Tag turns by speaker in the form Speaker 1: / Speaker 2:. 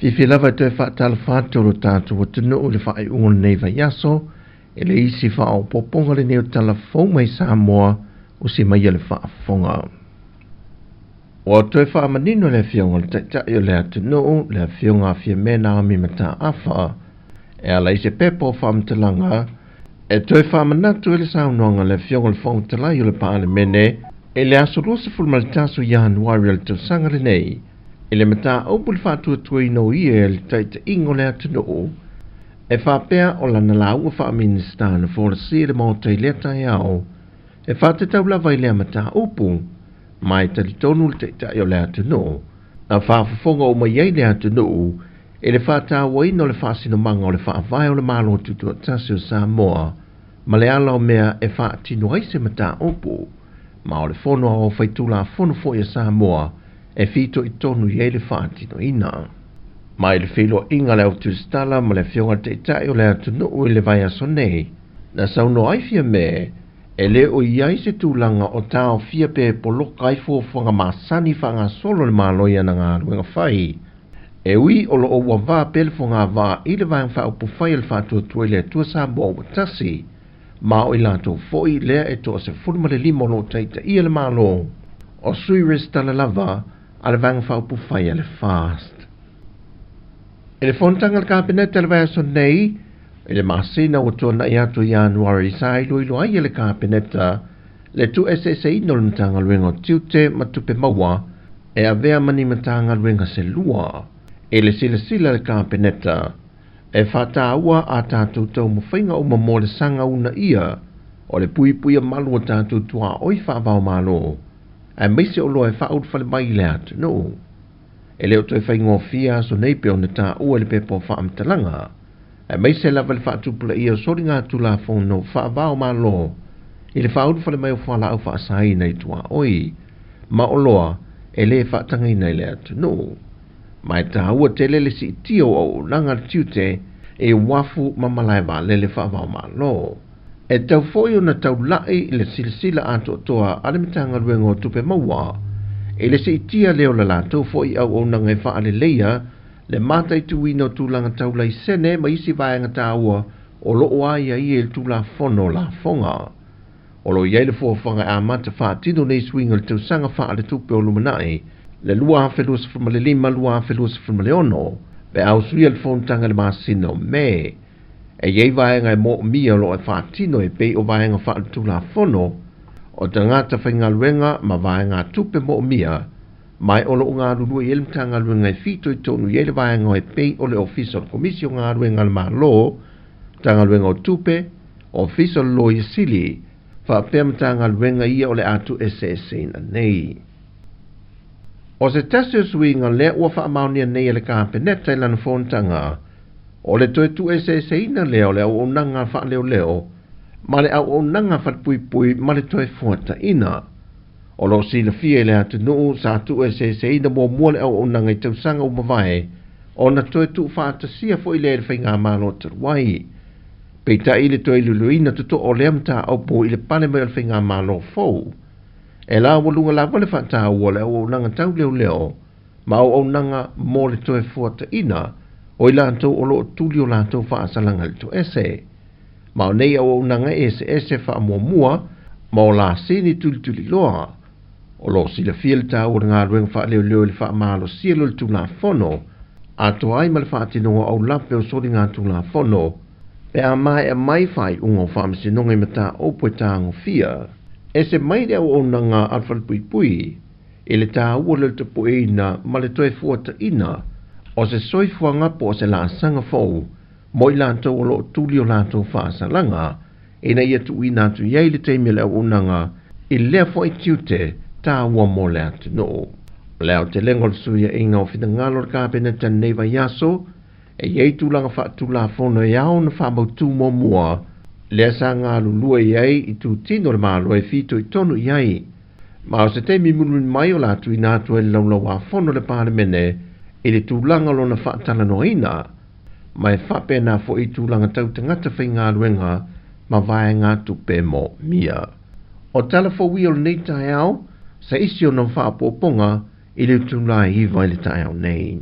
Speaker 1: Fifi lava te whaatala whātoro tātou o tunu o le whae ungon nei vai aso, e le isi wha o poponga le neo tala fau mai Samoa o si mai le whaafonga. O toi wha manino le fionga le taitai o le atunu, le fionga fia mena mi mata awha, e ala i se pepo whaamtalanga, e toi wha manatu e le saunonga le fionga le whaamtalai o le paale mene, e le aso rosa fulmalitaso Januari al tau sangare nei, e le mata opul whaatua tuai no i e le taita ingo le atunu, e whapea o lana lau wha minister na fōra si le mō tei leta e au, e whate tau lava i le mata opul, mai tali tonu le teita i o le atunu, a whaafafonga o mai ei le atunu, e le whata waino le whaasino manga o le whaavai o le malo tutu o tasi o Samoa, ma le ala o mea e whaatino aise mata opu, ma o le whono o whaitula whono fo i Samoa, e fito i tonu i le whaatino ina. Mai le whilo inga le autustala ma le whionga teita i o le atunu o le vai aso nei, na sauno aifia me, e le o iai se tūlanga o tāo fia pe polo kaifo whanga masani whanga solo le maloia na ngā ruenga whai. E ui o lo o wawā pele whanga wā i le vāng wha upu whai le whātua tuai le tua Samoa o tasi, ma o i lātou fōi lea e toa se fulma le limo lo teita i le malo, o sui restala lava a le vāng wha upu whai le fast. E le whontanga le kāpeneta le vai aso nei, e le masina o tōna i atu Januari sai lui ai le kāpeneta, le tu SSI no le mtanga luenga o tiute matupe maua, e a vea mani mtanga luenga se lua, e le sila le kāpeneta, e whata ua a tātou tau mwhainga o mamo le sanga una ia, o le pui a malu o tātou tua oi whaavao malo, e meise o loa e whaud whale mai le atu no. E leo toi whaingo fia so nei peo na tā ua le pepo whaamtalanga, e meise lava le whaatupula ia sori ngā tula whono whaavao malo, i le whaud whale mai o whala au whaasai nei tua oi, ma o loa e le whaatangai nei le atu no. Mai tā ua te lele si tio o nanga tiute e wafu mamalaiwa lele whaavao malo. E tau foi o na tau lai le silasila ato toa alimitanga ruengo tupe maua, e le si tia leo la lato foi au o nanga e whaale leia, le matai tuino tūlanga tau lai sene ma isi vāenga tā ua o loo aia i e tūla whono la whonga. O lo iei le fuawhanga a mata whaatino nei swinga le tau sanga whaale tupe o lumanai, le lua hawhelus from le lima lua hawhelus from le ono, pe au sui al whontanga le masino me. E iei vaenga e mo mia lo e whaatino e pei o vaenga whaatu la whono, o tangata whainga luenga ma vaenga tupe mo mia, mai o lo ngā ruru i elmtanga luenga e fito i tonu i ele vaenga e pei o le official komisio ngā luenga le maa lo, tanga luenga o tupe, official lo i sili, whaapemtanga luenga ia o le atu SSC na nei. O se tasi suinga le ua whaamaunia nei le kāpeneta i lana whontanga, o le toe tu SSC na leo le au o nanga wha leo, ma le au o nanga wha pui ma le toe fuata ina. O lo si le fia le atu nuu sa tu SSC na mua le au o nanga i tausanga o mawai, o na toe tu whaata sia fo i le whainga malo taruai. Peita i le toe luluina tuto o le amta au po i le pane mai le whainga malo fau. E la walunga la wale whata ua le au nanga tau leo, ma au nanga mo le toe fuata ina, o i lantou o loo tuli o lantou whaasalanga le to ese. Ma o nei au nanga ese wha mua, ma o la sini tuli loa. O lo si le fia le tau o ngā ruenga wha leo le wha maalo sielo le tula whono, a to ai ma le whaatinoa au lape o sori ngā tula whono, pe a mai whai ungo whaamisinonga i mata opo e tāngo fia. E se mai leo o nanga alfal pui, e le tā ua le te poeina ma le toe fuata ina, o se soifua ngapo o se la sanga fau, mo i lantou o lo tuli o lantou whaasalanga, e na ia tu ina tu iei le teimi leo o nanga, i lea fo i tiute tā ua mo le atu no. Leo te lengol suia inga o whina ngalo le kāpeneta neiva yaso, e iei tūlanga whaatula whono e au na whamautu mo mua, lea sa ngā lulua iei i tū tino le malo e fito i tonu iei. Ma o se te mimulu mai o latu i nātu e laulau a whono le pālemene, e le tūlanga lo na whaatala no ina, ma e whape nā fo i tūlanga tau tangata whai ngā ruenga, ma vae ngā tupe mo mia. O tala fo wio nei tai au, sa isi o na whaapoponga, i le tūlai i vai le tai au nei.